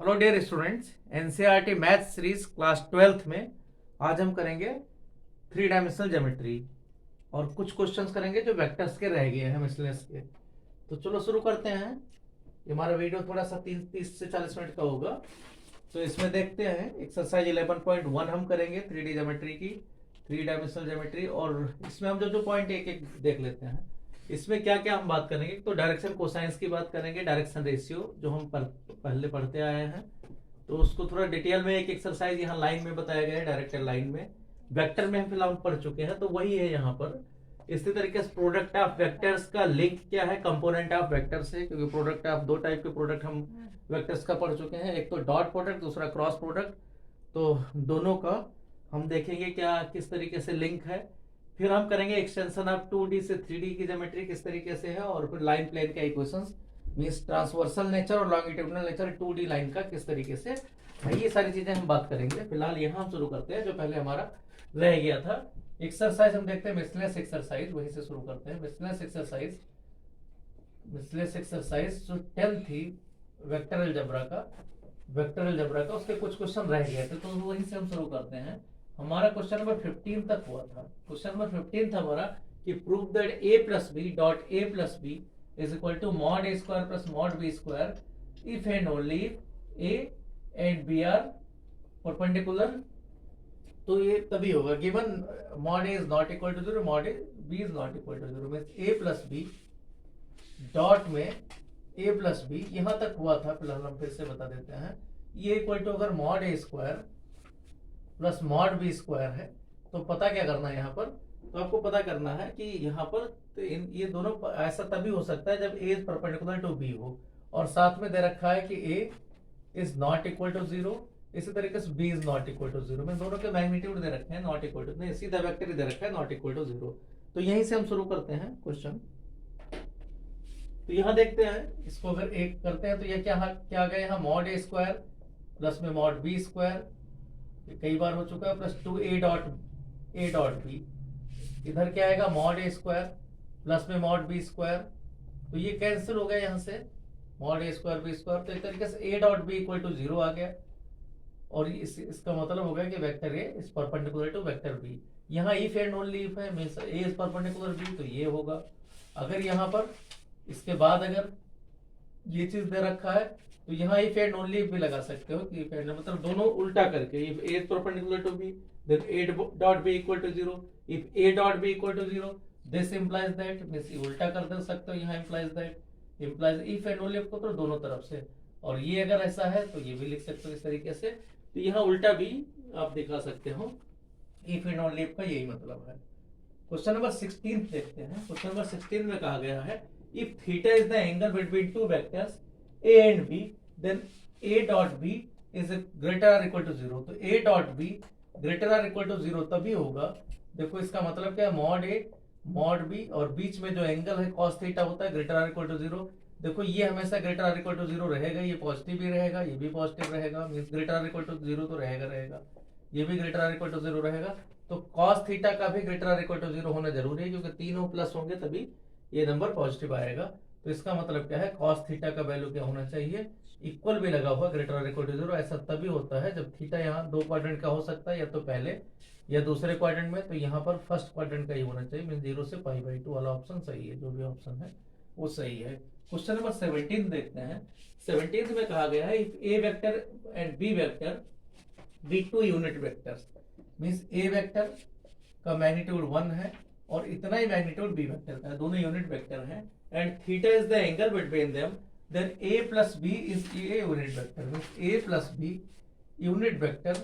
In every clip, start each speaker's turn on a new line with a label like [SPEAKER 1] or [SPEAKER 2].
[SPEAKER 1] Hello dear students, NCERT math series class 12th में आज हम करेंगे थ्री डायमेंशनल ज्योमेट्री और कुछ क्वेश्चंस करेंगे जो वेक्टर्स के रह गए हैं मिसलेनियस के। तो चलो शुरू करते हैं। ये हमारा वीडियो थोड़ा सा 30 से 40 मिनट का होगा। तो इसमें देखते हैं एक्सरसाइज 11.1 हम करेंगे 3D ज्योमेट्री की, थ्री डायमेंशनल ज्योमेट्री। और इसमें हम जो पॉइंट एक एक देख लेते हैं। इसमें क्या क्या हम बात करेंगे, तो डायरेक्शन कोसाइंस की बात करेंगे, डायरेक्शन रेशियो जो हम पहले पढ़ते आए हैं, तो उसको थोड़ा डिटेल में एक एक्सरसाइज यहाँ लाइन में बताया गया है, डायरेक्टेड लाइन में। वेक्टर में हम फिलहाल पढ़ चुके हैं, तो वही है यहाँ पर। इसी तरीके से प्रोडक्ट ऑफ वेक्टर्स का लिंक क्या है कंपोनेंट ऑफ वेक्टर्स से, क्योंकि प्रोडक्ट ऑफ दो टाइप के प्रोडक्ट हम वेक्टर्स का पढ़ चुके हैं, एक तो डॉट प्रोडक्ट, दूसरा क्रॉस प्रोडक्ट। तो दोनों का हम देखेंगे क्या किस तरीके से लिंक है। फिर हम करेंगे एक्सटेंशन ऑफ 2D से 3D की ज्योमेट्री किस तरीके से है, और फिर लाइन प्लेन का इक्वेशंस मींस ट्रांसवर्सल नेचर और लॉन्गिट्यूडिनल नेचर 2D लाइन का किस तरीके से है, ये सारी चीजें हम बात करेंगे। फिलहाल यहाँ हम शुरू करते हैं जो पहले हमारा रह गया था। एक्सरसाइज हम देखते हैं मिसलेनियस एक्सरसाइज, वहीं से शुरू करते हैं। मिसलेनियस एक्सरसाइज जो 10 थी वेक्टर अलजेब्रा का उसके कुछ क्वेश्चन रह गए थे, तो वहीं से हम शुरू करते हैं। हमारा क्वेश्चन नंबर 15 तक हुआ था। क्वेश्चन नंबर 15 था हमारा कि prove that a plus b dot a plus b is equal to mod a square plus mod b square if and only a and b are perpendicular. तो ये तभी होगा given mod a is not equal to 0, mod b is not equal to 0, means a plus b dot में a plus b यहां तक हुआ था। फिलहाल हम फिर से बता देते हैं, ये इक्वल टू अगर mod a square plus mod b square है, तो पता क्या करना है यहाँ पर, तो आपको पता करना है कि यहाँ पर तो ये दोनों ऐसा तभी हो सकता है जब a is perpendicular to b हो, और साथ में दे रखा है कि a is not equal to 0, इसी तरीके से b is not equal to 0। में दोनों के मैग्नीट्यूड दे रखे हैं नॉट इक्वल टू, नहीं सीधा वेक्टर ही दे रखा है नॉट इक्वल टू 0। तो यहीं से हम शुरू करते हैं क्वेश्चन। तो यहाँ देखते हैं, इसको अगर एक करते हैं तो ये क्या आ गया यहाँ, मॉड a स्क्वायर प्लस में मॉड b स्क्वायर, कई बार हो चुका है, प्लस 2a डॉट बी। इधर क्या आएगा मॉड a स्क्वायर प्लस में मॉड b स्क्वायर, तो ये कैंसिल हो गया यहाँ से mod a square b square. तो एक तरीके से a dot b equal to 0 आ गया, और इसका मतलब हो गया कि vector a is perpendicular to vector b। यहाँ इफ एंड ओनली इफ है, means a is perpendicular b, तो ये होगा। अगर यहाँ पर इसके बाद अगर ये चीज दे रखा है, तो यहाँ इफ एंड ओनली भी लगा सकते हो कि इफ एंड मतलब दोनों उल्टा करके, if a is perpendicular to b then a dot b equal to 0, if a dot b equal to 0 this implies that, means उल्टा कर दे सकते हो, यहाँ implies that implies if and only को तो दोनों तरफ से, और ये अगर ऐसा है तो ये भी लिख सकते हो इस तरीके से। तो यहाँ उल्टा भी आप दिखा सकते हो, if and only का यही मतलब है। क्वेश्चन नंबर 16 देखते हैं। क्वेश्चन नंबर 16 में कहा गया है if theta is the angle between two vectors a and b then a dot b is greater or equal to 0। तो a dot b greater or equal to 0 तभी होगा, देखो इसका मतलब क्या है, मॉड a मॉड b और बीच में जो एंगल है cos थीटा होता है greater or equal to 0। देखो ये हमेशा greater or equal to 0 रहेगा, ये पॉजिटिव भी रहेगा, ये भी पॉजिटिव रहेगा, means greater or equal to 0 तो रहेगा, ये भी greater or equal to 0 रहेगा। तो cos थीटा का भी greater or equal to 0 होना जरूरी है, क्योंकि तीनों प्लस होंगे तभी ये नंबर पॉजिटिव आएगा। तो इसका मतलब क्या है, cos थीटा का वैल्यू क्या होना चाहिए, इक्वल भी लगा हुआ ग्रेटर और इक्वल टू 0। ऐसा तभी होता है जब थीटा यहाँ दो क्वाड्रेंट का हो सकता है, या तो पहले या दूसरे क्वाड्रेंट में, तो यहाँ पर फर्स्ट क्वाड्रेंट का ही होना चाहिए, मीन 0 से π/2 वाला ऑप्शन सही है, जो भी ऑप्शन है वो सही है। क्वेश्चन नंबर 17 देखते हैं। 17 में कहा गया है if a vector and b vector b two unit vectors, means a vector का मैग्नीट्यूड 1 है और इतना ही मैग्नीट्यूड बी वेक्टर का है, दोनों यूनिट वेक्टर हैं, and theta is the angle between them, then a plus b is a unit vector, means a plus b unit vector,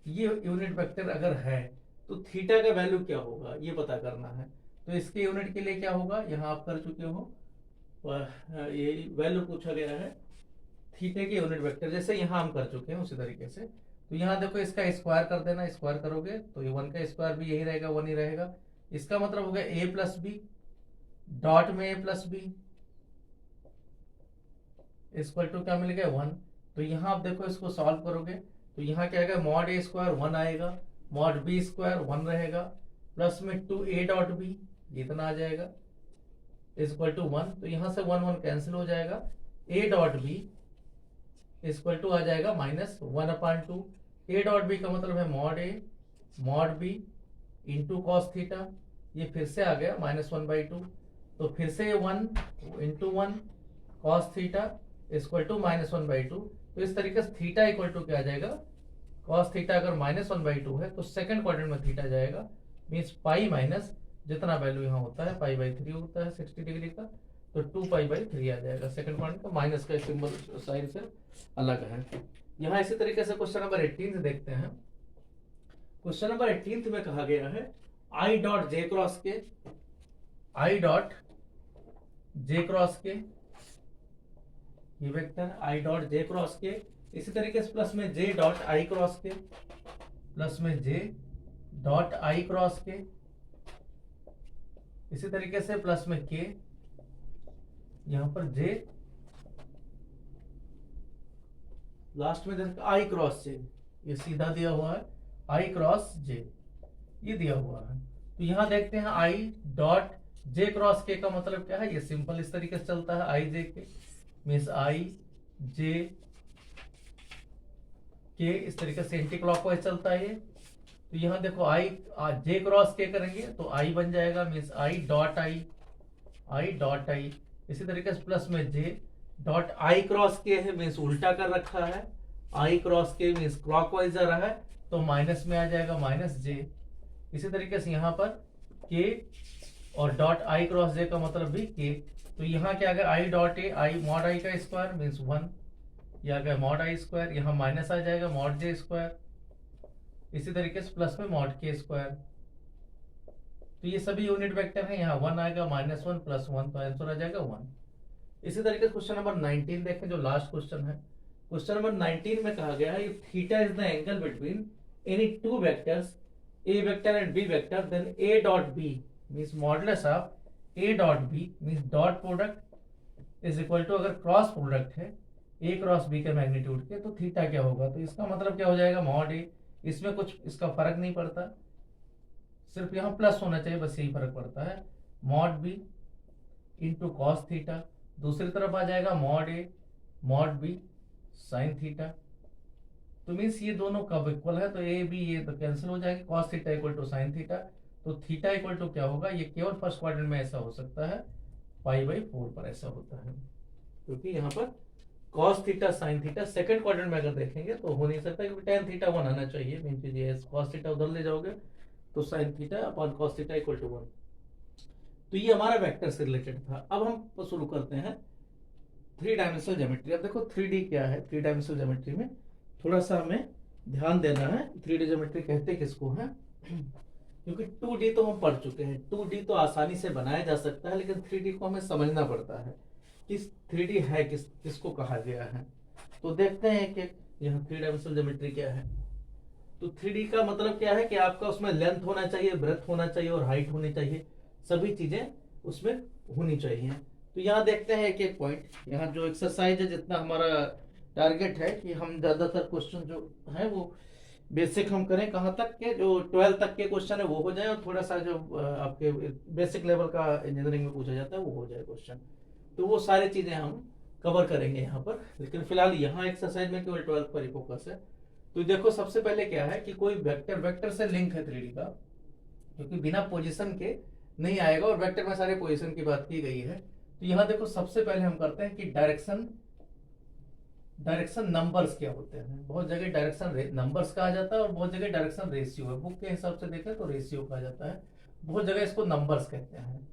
[SPEAKER 1] ये unit vector अगर है तो थीटा का वैल्यू क्या होगा ये पता करना है। तो इसके यूनिट के लिए क्या होगा, यहाँ आप कर चुके हो, ये वैल्यू पूछा गया है थीटा के यूनिट वेक्टर, जैसे यहाँ हम कर चुके हैं उसी तरीके से। तो यहाँ देखो इसका स्क्वायर कर देना, स्क्वायर करोगे तो ये 1 का स्क्वायर भी यही रहेगा, 1 ही रहेगा। इसका मतलब हो गया a प्लस बी डॉट में a plus b equal to क्या मिल गया 1। तो यहाँ आप देखो इसको सॉल्व करोगे तो यहाँ क्या आएगा, मॉड a स्क्वायर 1 आएगा, मॉड b स्क्वायर 1 रहेगा, प्लस में 2a डॉट बी जितना आ जाएगा इक्वल टू 1। तो यहाँ से 1 1 कैंसिल हो जाएगा, a dot b equal to आ जाएगा -1/2। ए डॉट बी का मतलब है mod a mod b into cos theta, ये फिर से आ गया -1/2, तो फिर से 1 into 1 cos theta equal to -1/2। तो इस तरीके से थीटा इक्वल टू क्या आ जाएगा, कॉस थीटा अगर -1/2 है तो सेकंड क्वाड्रेंट में थीटा जाएगा, मीन्स पाई माइनस जितना वैल्यू यहाँ होता है π/3 होता है 60 डिग्री का, तो 2π/3 आ जाएगा सेकंड क्वाड्रेंट का। माइनस का सिंबल साइन से अलग है। यहाँ इसी तरीके से क्वेश्चन नंबर 18 देखते हैं। क्वेश्चन नंबर 18 में कहा गया है आई डॉट जे क्रॉस के, आई डॉट जे क्रॉस के, ये vector I dot J cross के, इसी तरीके से प्लस में जे डॉट आई क्रॉस के, प्लस में जे डॉट आई क्रॉस के, इसी तरीके से प्लस में के, यहां पर जे, लास्ट में आई क्रॉस जे, ये सीधा दिया हुआ है आई क्रॉस जे, ये दिया हुआ है। तो यहां देखते हैं आई डॉट जे क्रॉस के का मतलब क्या है, ये सिंपल इस तरीके से चलता है आई जे के, मीन्स आई जे के, इस तरीके से एंटी क्लॉकवाइज चलता है ये। तो यहां देखो आई जे क्रॉस के करेंगे तो आई बन जाएगा, means I dot I, I dot I, इसी तरीके से प्लस में जे डॉट आई क्रॉस के है, मीन्स उल्टा कर रखा है, आई क्रॉस के मीन्स क्लॉकवाइज जा रहा है, तो माइनस में आ जाएगा माइनस जे। इसी तरीके से यहाँ पर के और डॉट आई क्रॉस जे का मतलब भी के, तो यहाँ क्या आ गया I dot A, I mod आई का स्क्वायर मीन्स 1, यह आ गया मॉड आई स्क्वायर, यहाँ माइनस आ जाएगा मॉड जे स्क्वायर, इसी तरीके से प्लस में मॉड के स्क्वायर। तो ये सभी यूनिट वेक्टर हैं, यहाँ 1 आएगा -1 + 1, तो आंसर आ जाएगा 1। इसी तरीके से क्वेश्चन नंबर 19 देखें, जो लास्ट क्वेश्चन है। क्वेश्चन नंबर 19 में कहा गया है theta is the angle between any two vectors a vector and b vector, then a dot b means modulus of a dot b means dot product is equal to, अगर cross product है a cross b के magnitude के, तो theta क्या होगा, तो इसका मतलब क्या हो जाएगा मॉड a, इसमें कुछ इसका फर्क नहीं पड़ता, सिर्फ यहाँ प्लस होना चाहिए, बस यही फर्क पड़ता है, mod b into cos theta, दूसरी तरफ आ जाएगा mod a mod b sign theta. तो मीन्स ये दोनों कब इक्वल है, तो ए बी ये तो कैंसिल हो जाएगा, cos theta equal to sine theta, तो थीटा इक्वल टू क्या होगा, ये केवल फर्स्ट क्वाड्रेंट में ऐसा हो सकता है, π/4 पर ऐसा होता है, क्योंकि यहाँ पर cos theta sine theta second quadrant में अगर देखेंगे तो हो नहीं सकता, क्योंकि tan थीटा 1 आना चाहिए, मेन चीज ये है, cos थीटा उधर ले जाओगे तो sine theta upon cos theta equal to 1। तो ये हमारा वेक्टर से रिलेटेड था। अब हम शुरू करते हैं 3 डायमेंशनल ज्योमेट्री। अब देखो 3D क्या है, 3 डायमेंशनल ज्योमेट्री में थोड़ा सा हमें ध्यान देना है। 3D ज्योमेट्री कहते किसको है, क्योंकि 2D तो हम पढ़ चुके हैं, 2D तो आसानी से बनाया जा सकता है, लेकिन 3D को हमें समझना पड़ता है कि 3D है किसको कहा गया है। तो देखते हैं कि यहाँ 3 डायमेंशनल ज्योमेट्री क्या है। तो 3D का मतलब क्या है कि आपका उसमें लेंथ होना चाहिए, ब्रेथ होना चाहिए और हाइट होनी चाहिए, सभी चीजें उसमें होनी चाहिए। तो यहाँ देखते हैं एक एक पॉइंट। यहाँ जो एक्सरसाइज है, जितना हमारा टारगेट है कि हम ज्यादातर क्वेश्चन जो है वो बेसिक हम करें, कहाँ तक के, जो 12 तक के क्वेश्चन है वो हो जाए, और थोड़ा सा जो आपके बेसिक लेवल का इंजीनियरिंग में पूछा जाता है वो हो जाए क्वेश्चन, तो वो सारी चीजें हम कवर करेंगे यहाँ पर। लेकिन फिलहाल यहाँ एक्सरसाइज में केवल 12 पर ही फोकस है। तो देखो सबसे पहले क्या है कि कोई वेक्टर से लिंक है 3D का, क्योंकि बिना पोजिशन के नहीं आएगा, और वेक्टर में सारे पोजिशन की बात की गई है। तो यहाँ देखो सबसे पहले हम करते हैं कि डायरेक्शन नंबर्स क्या होते हैं। बहुत जगह डायरेक्शन नंबर्स कहा जाता है और बहुत जगह डायरेक्शन रेशियो है, बुक के हिसाब से देखें तो रेशियो कहा जाता है, बहुत जगह इसको नंबर्स कहते हैं।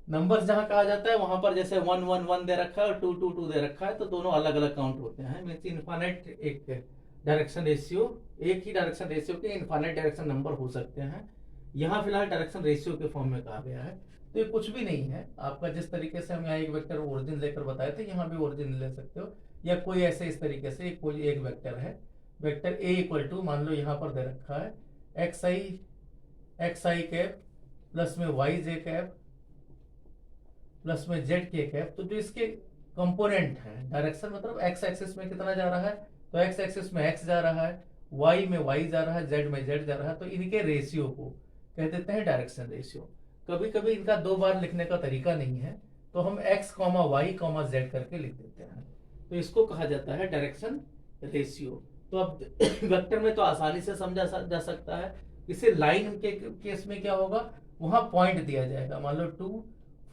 [SPEAKER 1] नंबर्स जहां कहा जाता है वहां पर जैसे 1 1 1 दे रखा है और 2 2 2 दे रखा है, तो दोनों अलग अलग काउंट होते हैं। मींस इनफाइनाइट एक डायरेक्शन रेशियो, एक ही डायरेक्शन रेशियो के इनफाइनाइट डायरेक्शन नंबर हो सकते हैं। यहाँ फिलहाल डायरेक्शन रेशियो के फॉर्म में कहा गया है। तो ये कुछ भी नहीं है आपका, जिस तरीके से हम यहाँ एक वेक्टर ओरिजिन लेकर बताए थे, यहाँ भी ओरिजिन ले सकते हो, या कोई ऐसे इस तरीके से कोई एक वेक्टर है, वेक्टर ए इक्वल टू मान लो यहाँ पर दे रखा है एक्स आई कैप प्लस में वाई जे कैप प्लस में जेड के कैप। तो जो इसके कंपोनेंट है, डायरेक्शन मतलब एक्स एक्सिस में कितना जा रहा है, तो एक्स एक्सिस में एक्स जा रहा है, वाई में वाई जा रहा है, जेड में जेड जा रहा है, तो इनके रेशियो को कह देते हैं डायरेक्शन रेशियो। कभी कभी इनका 2 बार लिखने का तरीका नहीं है, तो हम x comma y comma z करके लिख देते हैं। तो इसको कहा जाता है डायरेक्शन रेशियो। तो अब वेक्टर में तो आसानी से समझा जा सकता है। इसे लाइन के केस में क्या होगा, वहां पॉइंट दिया जाएगा, मान लो 2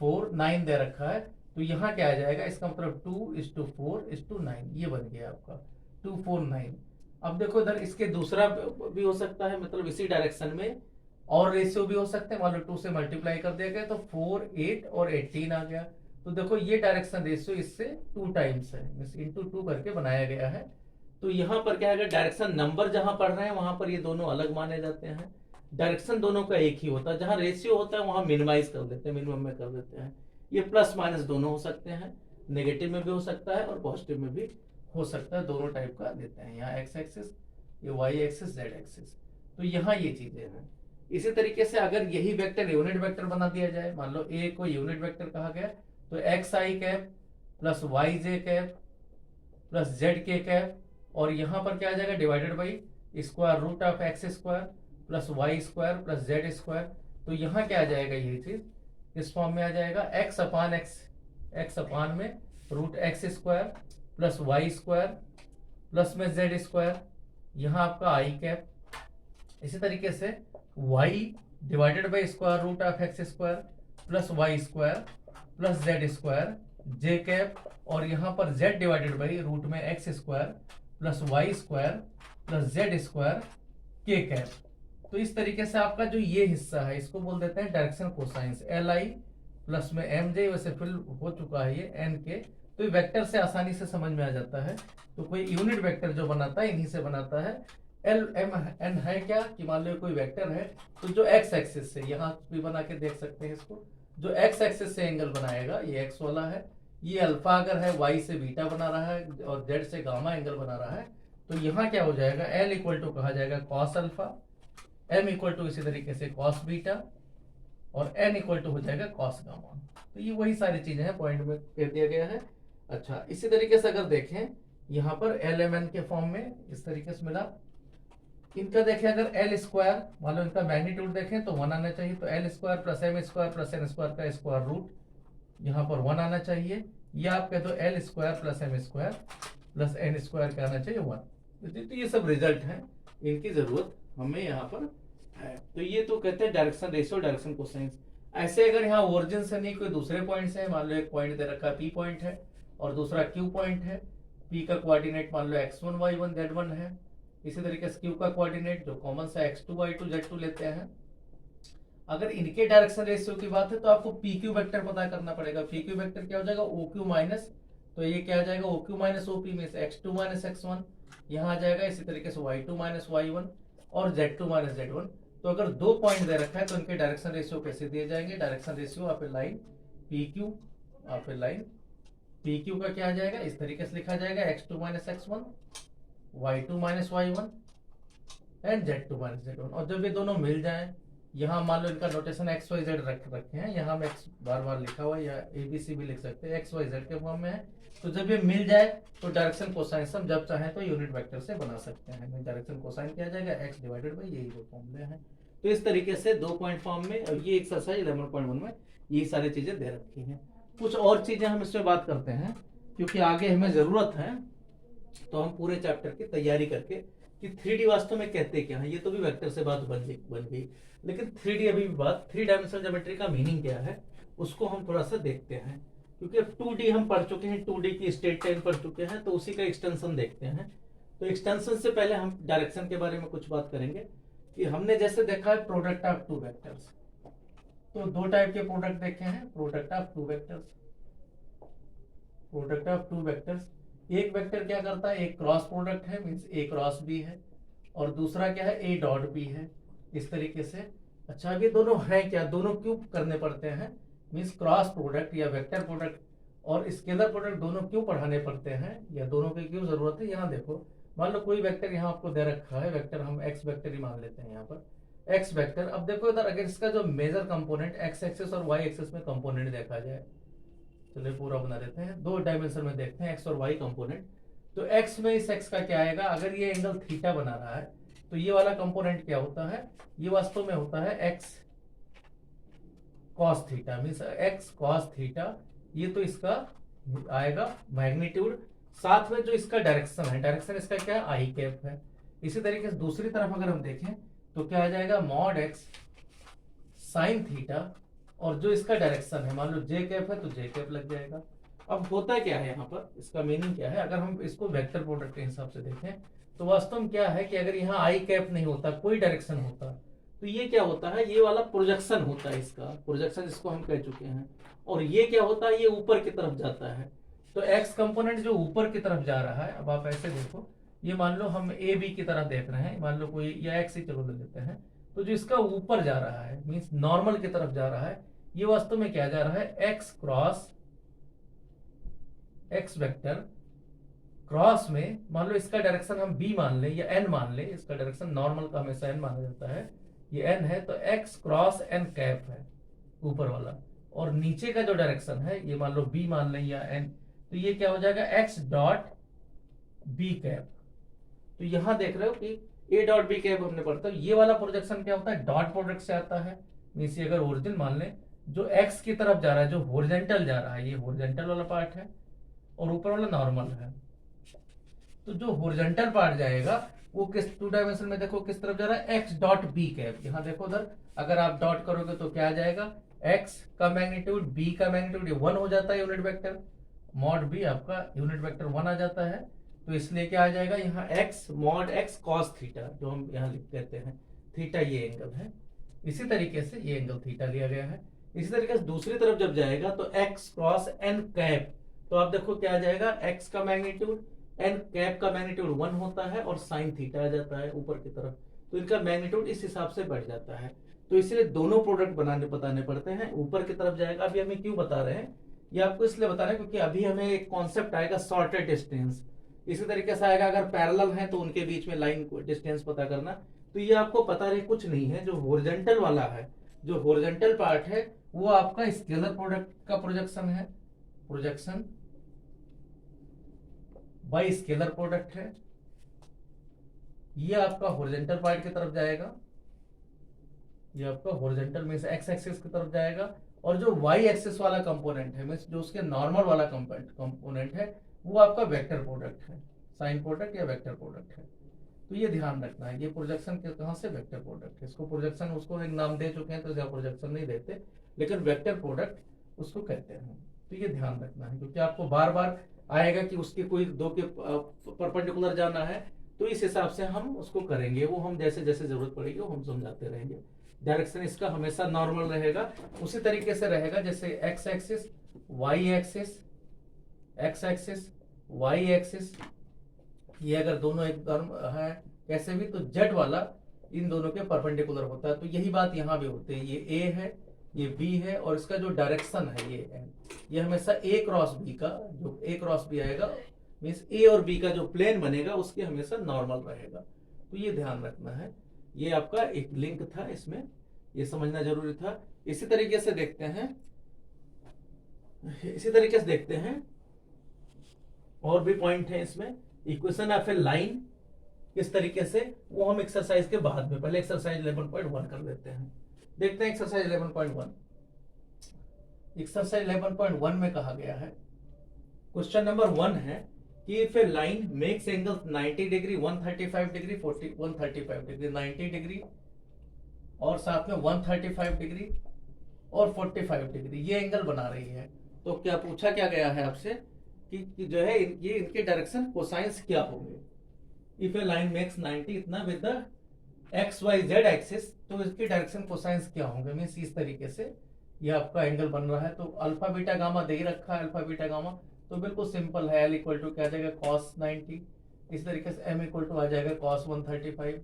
[SPEAKER 1] 4 9 दे रखा है, तो यहाँ क्या आ जाएगा, इसका मतलब 2:4:9 ये बन गया आपका 2 4 9। अब देखो इधर इसके दूसरा भी हो सकता है, मतलब इसी डायरेक्शन में और रेशियो भी हो सकते हैं, मान लो 2 से मल्टीप्लाई कर दिया गया तो 4 8 और 18 आ गया। तो देखो ये डायरेक्शन रेशियो इससे 2 टाइम्स है, मींस इनटू 2 करके बनाया गया है। तो यहाँ पर क्या है, डायरेक्शन नंबर जहां पढ़ रहे हैं वहां पर ये दोनों अलग माने जाते हैं, डायरेक्शन दोनों का एक ही होता है। जहां रेशियो होता है वहां मिनिमाइज कर देते हैं, मिनिमम में कर देते हैं। ये प्लस माइनस दोनों हो सकते हैं, नेगेटिव में भी हो सकता है और पॉजिटिव में भी हो सकता है, दोनों टाइप का देते हैं। यहाँ एक्स एक्सिस, ये वाई एक्सिस, जेड एक्सिस, तो यहाँ ये चीजें हैं। इसी तरीके से अगर यही वेक्टर यूनिट वेक्टर बना दिया जाए, मान लो ए को यूनिट वेक्टर कहा गया, तो x i cap plus y j cap plus z k cap, और यहाँ पर क्या आ जाएगा, divided by square root of x square plus y square plus z square. तो यहाँ क्या आ जाएगा, ये चीज इस फॉर्म में आ जाएगा, x upon x, x upon में root x square plus y square plus में जेड स्क्वायर, यहाँ आपका आई कैप। इसी तरीके से y divided by square root of x square plus y square plus z square j cap, और यहाँ पर z डिवाइडेड बाई रूट में x square plus y square plus z square k cap. तो इस तरीके से आपका जो ये हिस्सा है इसको बोल देते हैं direction cosines, L I plus में एम जे, वैसे फिल हो चुका है ये एन के। तो ये वेक्टर से आसानी से समझ में आ जाता है। तो कोई यूनिट वेक्टर जो बनाता है इन्हीं से बनाता है। एल एम एन है क्या, कि मान लो कोई वेक्टर है, तो जो एक्स एक्सिस से, यहाँ भी बना के देख सकते हैं इसको, जो एक्स एक्सिस से एंगल बनाएगा ये एक्स वाला है, ये अल्फा अगर है, वाई से बीटा बना रहा है और जेड से गामा एंगल बना रहा है, तो यहाँ क्या हो जाएगा, एल इक्वल टू कहा जाएगा cos alpha, m equal to इसी तरीके से कॉस बीटा, और एन इक्वल टू हो जाएगा कॉस गामा। तो ये वही सारी चीजें हैं, पॉइंट में कह दिया गया है। अच्छा, इसी तरीके से अगर देखें यहाँ पर एल एम एन के फॉर्म में इस तरीके से मिला, इनका देखें अगर एल स्क्वायर, मान लो इनका मैग्नीट्यूड देखें तो 1 आना चाहिए, तो l square plus m square plus n square का स्क्वायर रूट यहाँ पर 1 आना चाहिए, या आप कह दो l square plus m square plus n square का आना चाहिए 1। तो ये सब रिजल्ट है, इनकी जरूरत हमें यहाँ पर है। तो ये तो कहते हैं डायरेक्शन रेशियो, डायरेक्शन कोसाइंस। ऐसे अगर यहाँ ओरिजिन से नहीं कोई दूसरे पॉइंट से, मान लो एक पॉइंट दे रखा है पी पॉइंट है और दूसरा क्यू पॉइंट है, पी का कोऑर्डिनेट मान लो x1 y1 z1 है, इसी तरीके से क्यू का कोऑर्डिनेट जो कॉमन सा x2 y2 z2 लेते हैं। अगर इनके डायरेक्शन रेशियो की बात है तो आपको पी क्यू वेक्टर पता करना पड़ेगा। पी क्यू वेक्टर क्या हो जाएगा, ओ क्यू माइनस, तो ये क्या आ जाएगा, O Q minus O P में से x2 माइनस x1 यहाँ आ जाएगा, इसी तरीके से y2 माइनस y1 और z2 माइनस z1। तो अगर दो पॉइंट दे रखा है तो इनके डायरेक्शन रेशियो कैसे दिए जाएंगे, डायरेक्शन रेशियो आप लाइन पी क्यू, आप लाइन पी क्यू का क्या आ जाएगा, इस तरीके से लिखा जाएगा x2 minus x1 y2 minus y1 and z2 minus z1। और जब ये दोनों मिल जाएं, यहाँ मान लो इनका नोटेशन एक्स वाई जेड रखे हैं, यहाँ में एक्स बार बार लिखा हुआ है, या एबीसी भी लिख सकते हैं, एक्स वाई जेड के फॉर्म में है। तो जब ये मिल जाए तो डायरेक्शन कोसाइन हम जब चाहें तो यूनिट वेक्टर से बना सकते हैं। डायरेक्शन कोसाइन क्या आ जाएगा, एक्स डिवाइडेड बाई यही दो फॉर्मूले हैं। तो इस तरीके से 2 पॉइंट फॉर्म में ये एक्सरसाइज 11.1 में ये सारी चीजें दे रखी हैं। कुछ और चीजें हम इसमें बात करते हैं क्योंकि आगे हमें जरूरत है, तो हम पूरे चैप्टर की तैयारी करके कि 3D वास्तव में कहते क्या है। ये तो भी वेक्टर से बात बन गई, लेकिन 3D अभी भी बात, 3 डायमेंशनल ज्योमेट्री का मीनिंग क्या है उसको हम थोड़ा सा देखते हैं, क्योंकि अब 2D हम पढ़ चुके हैं, 2D की स्टेट टाइम पढ़ चुके हैं, तो उसी का एक्सटेंशन देखते हैं। तो एक्सटेंशन से पहले हम डायरेक्शन के बारे में कुछ बात करेंगे कि हमने जैसे देखा है प्रोडक्ट ऑफ 2 वेक्टर्स, तो 2 टाइप के प्रोडक्ट देखे हैं, product of 2 vectors. Product of 2 vectors, एक वेक्टर क्या करता है, एक क्रॉस प्रोडक्ट है, मींस ए क्रॉस बी है, और दूसरा क्या है, ए डॉट बी है, इस तरीके से। अच्छा, अब ये दोनों है क्या, दोनों क्यों करने पड़ते हैं, मींस क्रॉस प्रोडक्ट या वेक्टर प्रोडक्ट और स्केलर प्रोडक्ट दोनों क्यों पढ़ाने पड़ते हैं, या दोनों की क्यों जरूरत है। यहाँ देखो, मान लो कोई वेक्टर यहाँ आपको दे रखा है, वेक्टर हम एक्स वेक्टर ही मान लेते हैं यहाँ पर, एक्स वेक्टर। अब देखो इधर अगर इसका जो मेजर कंपोनेंट एक्स एक्सिस और वाई एक्सिस में कंपोनेंट देखा जाए, चलिए पूरा बना देते हैं, 2 डायमेंशन में देखते हैं एक्स और वाई कंपोनेंट। तो एक्स में इस एक्स का क्या आएगा, अगर ये एंगल थीटा बना रहा है तो ये वाला कंपोनेंट क्या होता है, ये वास्तव में होता है x cos theta, means x cos theta. ये तो इसका आएगा मैग्नीट्यूड साथ में जो इसका डायरेक्शन है, डायरेक्शन इसका क्या है, आई कैप है। इसी तरीके से दूसरी तरफ अगर हम देखें तो क्या आ जाएगा, मॉड एक्स साइन थीटा, और जो इसका डायरेक्शन है, मान लो जे कैप है तो जे कैप लग जाएगा। अब होता क्या है यहाँ पर, इसका मीनिंग क्या है, अगर हम इसको वेक्टर प्रोडक्ट के हिसाब से देखें तो वास्तव में क्या है कि अगर यहाँ आई कैप नहीं होता, कोई डायरेक्शन होता, तो ये क्या होता है, ये वाला प्रोजेक्शन होता है, इसका प्रोजेक्शन जिसको हम कह चुके हैं। और ये क्या होता है, ये ऊपर की तरफ जाता है। तो एक्स कंपोनेंट जो ऊपर की तरफ जा रहा है, अब आप ऐसे देखो, ये मान लो हम ए बी की तरह देख रहे हैं, मान लो कोई या एक्स ही चलो ले लेते हैं, तो जो इसका ऊपर जा रहा है मीन्स नॉर्मल की तरफ जा रहा है, ये वास्तव में क्या जा रहा है, x cross x vector cross में, मान लो इसका डायरेक्शन हम बी मान ले या एन मान ले, इसका डायरेक्शन नॉर्मल का हमेशा एन माना जाता है, ये एन है, तो एक्स क्रॉस एन कैप है ऊपर वाला, और नीचे का जो डायरेक्शन है ये मान लो बी मान लें या एन, तो ये क्या हो जाएगा, एक्स डॉट बी कैप। तो यहां देख रहे हो कि ए डॉट बी कैप हमने पढ़ता है, ये वाला प्रोजेक्शन क्या होता है, डॉट प्रोडक्ट से आता है। मीन्स अगर ओरिजिन मान लें, जो एक्स की तरफ जा रहा है, जो होरिजेंटल जा रहा है, ये होरिजेंटल वाला पार्ट है और ऊपर वाला नॉर्मल है। तो जो होरिजेंटल पार्ट जाएगा वो किस टू डायमेंशन में देखो किस तरफ जा रहा है, एक्स डॉट बी कैप। यहाँ देखो उधर अगर आप डॉट करोगे तो क्या आ जाएगा, एक्स का मैग्नीट्यूड बी का मैग्नीट्यूड 1 हो जाता है यूनिट वेक्टर, मॉड बी आपका यूनिट वेक्टर 1 आ जाता है। तो इसलिए क्या आ जाएगा यहाँ x mod x cos theta, जो हम यहाँ लिख कहते हैं थीटा, ये एंगल है। इसी तरीके से ये एंगल थीटा लिया गया है। इसी तरीके से दूसरी तरफ जब जाएगा तो एक्स क्रॉस एन कैप, तो आप देखो क्या आ जाएगा, एक्स का मैग्नीट्यूड एन कैप का मैग्नीट्यूड 1 होता है और साइन थीटा आ जाता है ऊपर की तरफ, तो इनका मैग्नीट्यूड इस हिसाब से बढ़ जाता है। तो इसलिए दोनों प्रोडक्ट बताने पड़ते हैं, ऊपर की तरफ जाएगा। अभी हमें क्यों बता रहे हैं, ये आपको इसलिए बता रहे हैं क्योंकि अभी हमें एक कॉन्सेप्ट आएगा शॉर्टेड डिस्टेंस। इसी तरीके से आएगा अगर पैरेलल है तो उनके बीच में लाइन डिस्टेंस पता करना। तो ये आपको पता रहे कुछ नहीं है, जो हॉरिजॉन्टल वाला है, जो हॉरिजॉन्टल पार्ट है वो आपका स्केलर प्रोडक्ट का प्रोजेक्शन है, प्रोजेक्शन बाय स्केलर प्रोडक्ट है। ये आपका हॉरिजॉन्टल पार्ट की तरफ जाएगा, ये आपका हॉरिजॉन्टल में से एक्स एक्सिस की तरफ जाएगा, और जो वाई एक्सिस वाला कंपोनेंट है मींस जो उसके नॉर्मल वाला कंपोनेंट है वो आपका वेक्टर प्रोडक्ट है, साइन प्रोडक्ट या वेक्टर प्रोडक्ट है। तो ये ध्यान रखना है, ये प्रोजेक्शन कहां से, वेक्टर प्रोडक्ट है। इसको प्रोजेक्शन उसको एक नाम दे चुके हैं तो इसका प्रोजेक्शन नहीं देते, लेकिन वेक्टर प्रोडक्ट उसको कहते हैं। तो ये ध्यान रखना है क्योंकि आपको बार बार आएगा कि उसके कोई दो के परपेंडिकुलर जाना है, तो इस हिसाब से हम उसको करेंगे, वो हम जैसे जैसे जरूरत पड़ेगी वो हम समझाते रहेंगे। डायरेक्शन इसका हमेशा नॉर्मल रहेगा, उसी तरीके से रहेगा जैसे x axis y axis, x axis y axis, ये अगर दोनों एक है कैसे भी, तो जेड वाला इन दोनों के परपेंडिकुलर होता है। तो यही बात यहाँ भी होती है, ये ए है ये बी है, और इसका जो डायरेक्शन है ये एन, ये हमेशा ए क्रॉस बी का, जो ए क्रॉस बी आएगा मीन्स ए और बी का जो प्लेन बनेगा उसके हमेशा नॉर्मल रहेगा। तो ये ध्यान रखना है, ये आपका एक लिंक था, इसमें ये समझना जरूरी था। इसी तरीके से देखते हैं और भी पॉइंट है इसमें, इक्वेशन ऑफ ए लाइन किस तरीके से, वो हम एक्सरसाइज के बाद में, पहले एक्सरसाइज 11.1 कर लेते हैं। देखते हैं एक्सरसाइज 11.1। एक्सरसाइज 11.1 में कहा गया है, क्वेश्चन नंबर 1 है कि if A line makes angle 90 degree 135 degree 135 degree 90 degree और साथ में 135 डिग्री और 45 डिग्री, ये एंगल बना रही है। तो क्या पूछा क्या गया है आपसे कि जो है ये इनके डायरेक्शन कोसाइंस क्या होंगे। इफ ए लाइन मेक्स 90 इतना with the x y z axis, तो इसके डायरेक्शन कोसाइंस क्या होंगे, मीन्स इस तरीके से ये आपका एंगल बन रहा है। तो अल्फा बीटा गामा दे ही रखा है, अल्फा बीटा गामा तो बिल्कुल सिंपल है, एल इक्वल टू क्या आ जाएगा कॉस 90, इस तरीके से एम इक्वल टू आ जाएगा कॉस 135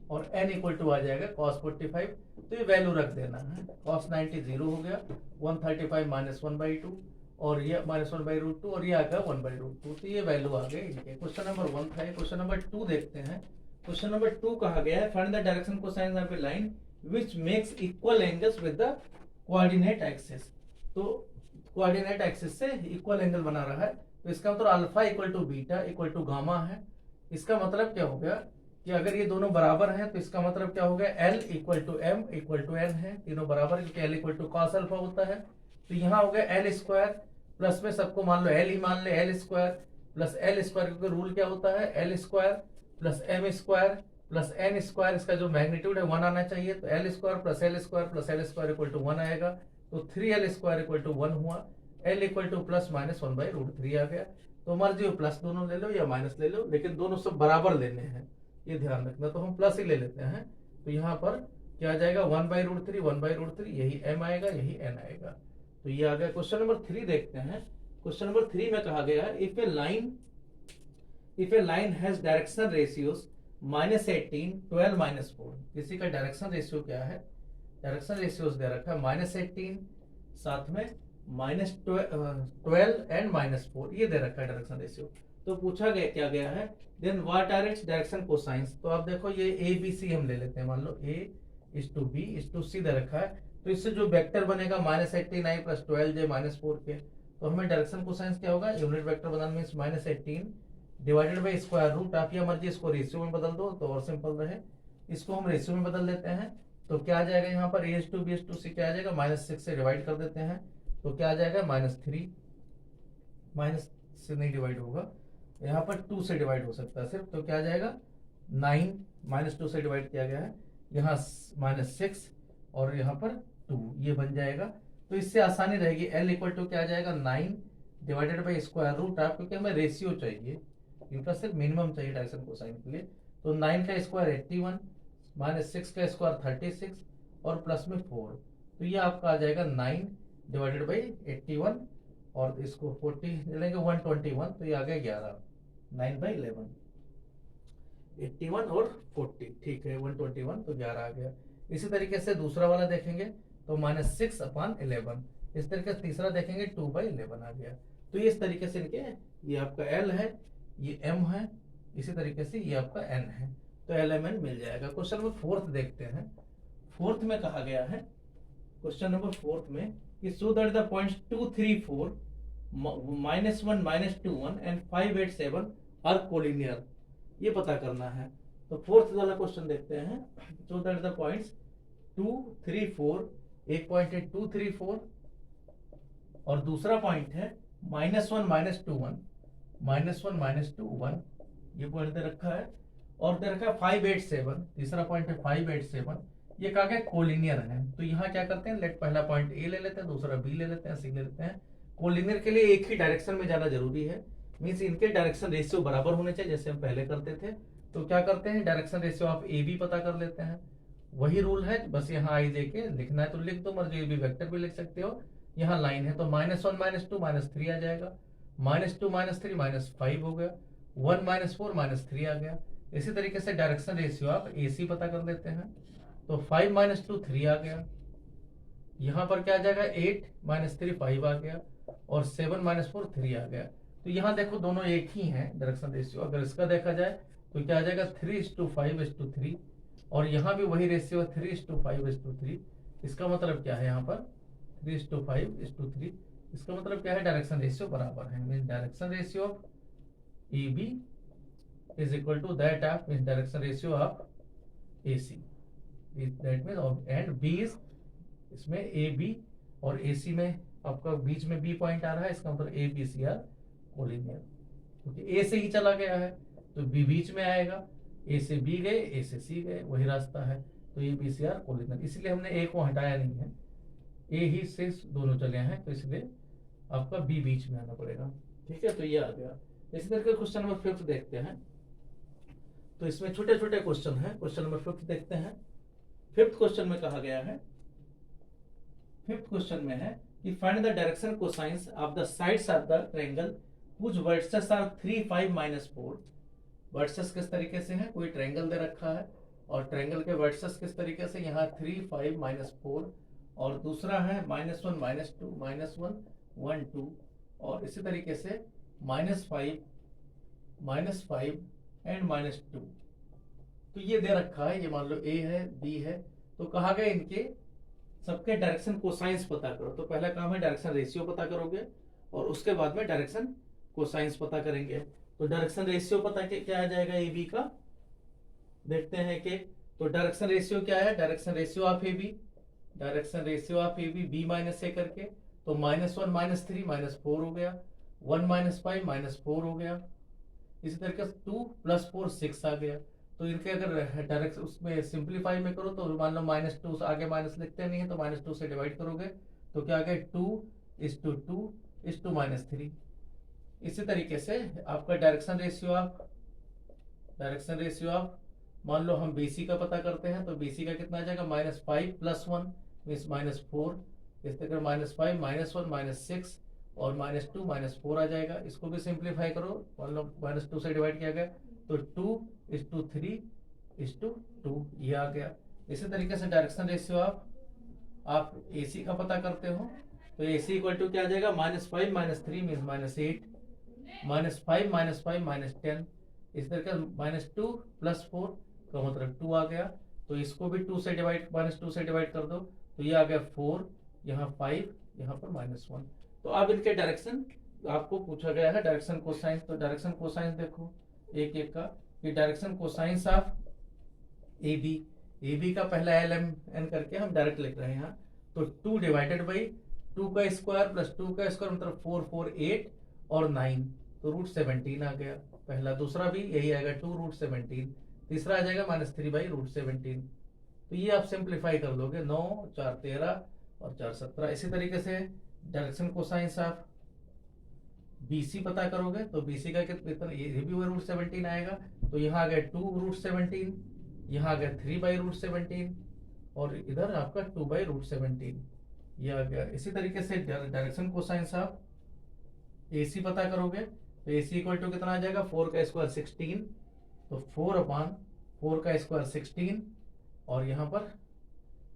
[SPEAKER 1] और एन इक्वल टू आ जाएगा कॉस 45। तो ये वैल्यू रख देना है, कॉस 90 जीरो हो गया, 135 -1/2 और ये -1/√2 और ये आ गया 1/√2। तो ये वैल्यू आ गई इनके। क्वेश्चन नंबर 1 था। क्वेश्चन नंबर 2 देखते हैं। क्वेश्चन नंबर 2 कहा गया है find the direction cosine of a line which makes equal angles with the coordinate axis. तो कोऑर्डिनेट एक्सिस से इक्वल एंगल बना रहा है, तो इसका मतलब alpha equal to beta equal to gamma है। इसका मतलब क्या हो गया कि अगर ये दोनों बराबर हैं तो इसका मतलब क्या हो गया, l equal to m equal to n है, तीनों बराबर क्योंकि l equal to cos alpha होता है। तो यहाँ हो गया एल स्क्वायर प्लस में सबको मान लो एल ही मान ले, l square plus l square, क्योंकि रूल क्या होता है, l square plus m square plus n square, इसका जो मैग्नीट्यूड है 1 आना चाहिए, तो l square plus l square plus l square equal to 1 आएगा, तो 3l स्क्वायर इक्वल टू 1 हुआ, l equal to plus minus 1/√3 आ गया। तो मर्जी हो प्लस दोनों ले लो या माइनस ले लो, लेकिन दोनों सब बराबर लेने हैं, ये ध्यान रखना, तो हम प्लस ही ले लेते हैं। तो यहाँ पर क्या आ जाएगा, 1/√3 1/√3, यही m आएगा यही n आएगा। तो ये आ गया। क्वेश्चन नंबर 3 देखते हैं। क्वेश्चन नंबर 3 में कहा गया है if A line has direction ratios -18 12 -4, किसी का डायरेक्शन रेशियो क्या है, डायरेक्शन रेशियोज दे रखा है -18 साथ में -12 एंड -4, ये दे रखा है डायरेक्शन रेशियो। तो पूछा गया क्या गया है, then what are its direction cosines. तो आप देखो ये ए बी सी हम ले लेते हैं, मान लो A/B/C दे रखा है, तो इससे जो वेक्टर बनेगा -18i + 12j -4 के, तो हमें डायरेक्शन कोसाइंस क्या होगा, यूनिट वेक्टर बनाना means -18 divided by square root, आप या मर्जी इसको रेशियो में बदल दो तो और सिंपल रहे, इसको हम रेशियो में बदल लेते हैं। तो क्या आ जाएगा यहाँ पर A/B/C क्या आ जाएगा, -6 से डिवाइड कर देते हैं, तो क्या आ जाएगा -3, माइनस से नहीं डिवाइड होगा, यहाँ पर 2 से डिवाइड हो सकता है सिर्फ, तो क्या आ जाएगा 9, -2 से डिवाइड किया गया है, यहाँ -6 और यहाँ पर 2, ये बन जाएगा। तो इससे आसानी रहेगी, L इक्वल टू क्या आ जाएगा 9 डिवाइडेड बाई स्क्वायर रूट, आप क्योंकि हमें रेशियो चाहिए, इनका सिर्फ मिनिमम चाहिए डायरेक्शन कोसाइन के लिए, तो 9 का स्क्वायर 81 -6 का स्क्वायर 36 और प्लस में 4, तो ये आपका आ जाएगा 9 डिवाइडेड बाई 81 और इसको 40 लेंगे 121, तो ये आ गया 11, 9/11, 81 और 40, ठीक है 121, तो 11 आ गया। इसी तरीके से दूसरा वाला देखेंगे तो -6/11, इस तरीके से तीसरा देखेंगे 2/11 आ गया। तो ये इस तरीके से इनके, ये आपका L है, ये M है, इसी तरीके से ये आपका N है, तो LMN मिल जाएगा। क्वेश्चन नंबर 4 देखते हैं। 4 में कहा गया है, क्वेश्चन नंबर 4 में कि so that the points 2 3 4 -1 -2 1 and 5 8 7 are collinear, ये पता करना है। तो 4th वाला क्वेश्चन देखते हैं। सो दैट द पॉइंट्स 2 3 4, एक पॉइंट है 2 3 4 और दूसरा पॉइंट है -1 -2 1, -1 -2 1, ये पॉइंट दे रखा है, और दे रखा है 5 8 7, तीसरा पॉइंट है 5 8 7, ये कहा गया कोलिनियर है। तो यहाँ क्या करते हैं, लेट पहला पॉइंट ए ले लेते हैं, दूसरा बी ले लेते हैं, सी ले लेते हैं। कोलिनियर के लिए एक ही डायरेक्शन में जाना जरूरी है, मीन्स इनके डायरेक्शन रेशियो बराबर होने चाहिए, जैसे हम पहले करते थे। तो क्या करते हैं, डायरेक्शन रेशियो आप ए बी पता कर लेते हैं, वही रूल है, बस यहाँ आई देके लिखना है तो लिख दो, मर्जी ए बी वेक्टर भी लिख सकते हो। यहाँ लाइन है तो -1 -2 -3 आ जाएगा, -2 -3 -5 हो गया, 1 -4 -3 आ गया। इसी तरीके से डायरेक्शन रेशियो आप ए सी पता कर लेते हैं, तो 5 -2 3 आ गया, यहाँ पर क्या आ जाएगा 8 -3 5 आ गया, और 7 -4 3 आ गया। तो यहाँ देखो दोनों एक ही हैं डायरेक्शन रेशियो, अगर इसका देखा जाए तो क्या आ जाएगा 3:5:3, और यहाँ भी वही रेशियो है 3:5:3। इसका मतलब क्या है, यहाँ पर 3:5:3, इसका मतलब क्या है, डायरेक्शन रेशियो बराबर है, mean direction ratio of A B is equal to that of mean direction ratio of A C, that mean and B is, इसमें ए बी और ए सी में आपका बीच में बी पॉइंट आ रहा है, इसका मतलब A B C are collinear, क्योंकि ए से ही चला गया है तो बी बीच में आएगा, ए से बी गए ए से सी गए, वही रास्ता है, तो A B C are collinear, इसलिए हमने ए को हटाया नहीं है, ए ही से दोनों चले हैं, तो इसलिए आपका बी बीच में आना पड़ेगा, ठीक है। तो ये आ गया। इसी तरीके क्वेश्चन नंबर 5 देखते हैं, तो इसमें छोटे छोटे क्वेश्चन है। क्वेश्चन नंबर 5 देखते हैं। 5th क्वेश्चन में कहा गया है, 5th क्वेश्चन में है कि find the direction cosines of the sides of the triangle which vertices are 3 5 -4। Vertices किस तरीके से है, कोई ट्रायंगल दे रखा है और ट्रायंगल के वर्टिसेस किस तरीके से, यहाँ 3 5 -4, और दूसरा है -1 -2 -1 1 2, और इसी तरीके से -5 एंड -2। तो ये दे रखा है, ये मान लो ए है बी है, तो कहा गया इनके सबके डायरेक्शन कोसाइंस पता करो। तो पहला काम है डायरेक्शन रेशियो पता करोगे, और उसके बाद में डायरेक्शन कोसाइंस पता करेंगे। तो डायरेक्शन रेशियो पता क्या आ जाएगा ए बी का, देखते हैं कि, तो डायरेक्शन रेशियो क्या है, direction ratio of A b, direction ratio of A b b minus a करके, तो -1 -3 -4 हो गया, 1 माइनस 5 माइनस 4 हो गया। इसी तरीके से 2 प्लस 4 6 आ गया। तो इनके अगर डायरेक्ट उसमें सिंप्लीफाई में करो तो मान लो -2 आगे माइनस लिखते नहीं है तो -2 से डिवाइड करोगे तो क्या आ गया 2:2:3। इसी तरीके से आपका डायरेक्शन रेशियो ऑफ मान लो हम बीसी का पता करते हैं तो बीसी का कितना आ जाएगा -5 + 1 मीन्स -4। इस तरह -5 -1 -6 और -2 -4 आ जाएगा। इसको भी सिंप्लीफाई करो, मान लो -2 से डिवाइड किया गया तो 2:3:2 ये आ गया। इसी तरीके से डायरेक्शन रेशियो आप AC का पता करते हो तो AC इक्वल टू क्या आ जाएगा -5 -3 मीन्स -8 -5 -5 -10। इस तरह का -2 + 4 का मतलब 2 आ गया। तो इसको भी -2 से डिवाइड कर दो तो ये आ गया 4, यहाँ 5, यहाँ पर -1। तो अब इनके डायरेक्शन आपको पूछा गया है डायरेक्शन कोसाइन। तो डायरेक्शन कोसाइन देखो एक एक का, ये डायरेक्शन कोसाइंस ऑफ AB का पहला LMN करके हम डायरेक्ट लिख रहे हैं यहाँ। तो 2 डिवाइडेड बाई 2 का स्क्वायर प्लस 2 का स्क्वायर मतलब 4 4 8 और 9 तो √17 आ गया पहला। दूसरा भी यही आएगा 2√17। तीसरा आ जाएगा -3/√17। तो ये आप सिंप्लीफाई कर लोगे 9 4 13 और 4 17। इसी तरीके से डायरेक्शन कोसाइंस ऑफ BC पता करोगे तो BC का कितना ये भी √17 आएगा। तो यहाँ आ गया 2√17, यहाँ आ गया 3/√17 और इधर आपका 2/√17 ये आ गया। इसी तरीके से डायरेक्शन कोसाइंस ऑफ AC पता करोगे तो AC इक्वल टू कितना आ जाएगा 4 का स्क्वायर 16 तो 4/4 का स्क्वायर 16 और यहाँ पर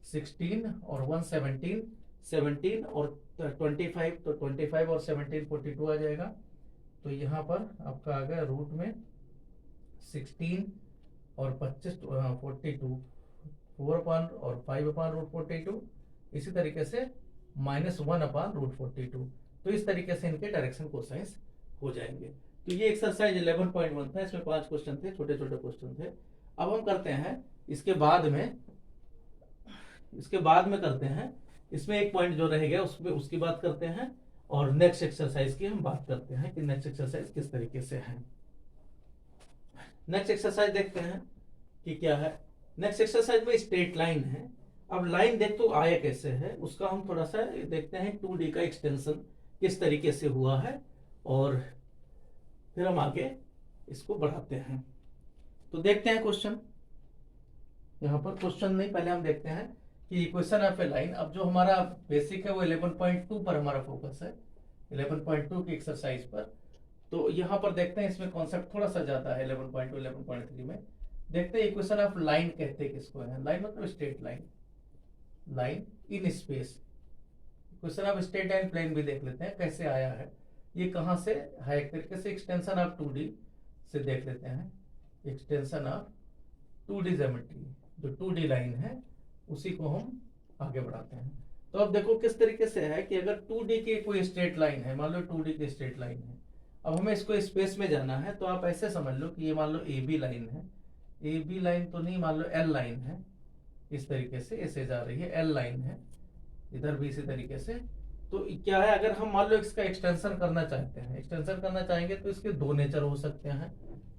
[SPEAKER 1] 16 और 1 17 और 25 तो 25 और 17 42 आ जाएगा। तो यहाँ पर आपका आ गया रूट में 16 और 25 42 4 और 5/√42। इसी तरीके से -1/√42। तो इस तरीके से इनके डायरेक्शन कोसाइंस हो जाएंगे। तो ये एक्सरसाइज 11.1 था, इसमें 5 क्वेश्चन थे, छोटे छोटे क्वेश्चन थे। अब हम करते हैं इसके बाद में करते हैं इसमें एक पॉइंट जो रह गया उसमें उसकी बात करते हैं और नेक्स्ट एक्सरसाइज की हम बात करते हैं कि नेक्स्ट एक्सरसाइज किस तरीके से है। नेक्स्ट एक्सरसाइज देखते हैं कि क्या है। नेक्स्ट एक्सरसाइज में स्ट्रेट लाइन है। अब लाइन देख तो आया कैसे है उसका हम थोड़ा सा देखते हैं 2D का एक्सटेंशन किस तरीके से हुआ है और फिर हम आगे इसको बढ़ाते हैं। तो देखते हैं क्वेश्चन। यहाँ पर क्वेश्चन नहीं, पहले हम देखते हैं कि इक्वेशन ऑफ ए लाइन। अब जो हमारा बेसिक है वो 11.2 पर हमारा फोकस है, 11.2 की एक्सरसाइज पर। तो यहाँ पर देखते हैं इसमें कॉन्सेप्ट थोड़ा सा ज्यादा है 11.2 11.3 में। देखते हैं इक्वेशन ऑफ लाइन कहते हैं किसको है। लाइन मतलब straight line, line in space. Equation of straight line plane भी देख लेते हैं कैसे आया है, ये कहाँ से है। एक तरीके से एक्सटेंशन ऑफ 2D से देख लेते हैं। एक्सटेंशन ऑफ 2D ज्योमेट्री, जो 2D लाइन है उसी को हम आगे बढ़ाते हैं। तो अब देखो किस तरीके से है कि अगर 2D की कोई स्ट्रेट लाइन है, मान लो 2D की स्ट्रेट लाइन है। अब हमें इसको स्पेस में जाना है तो आप ऐसे समझ लो कि ये मान लो AB लाइन है। AB लाइन तो नहीं, मान लो L लाइन है। इस तरीके से ऐसे जा रही है, L लाइन है। इधर भी इसी तरीके से। तो क्या है, अगर हम मान लो इसका एक्सटेंशन करना चाहते हैं, एक्सटेंशन करना चाहेंगे तो इसके दो नेचर हो सकते हैं।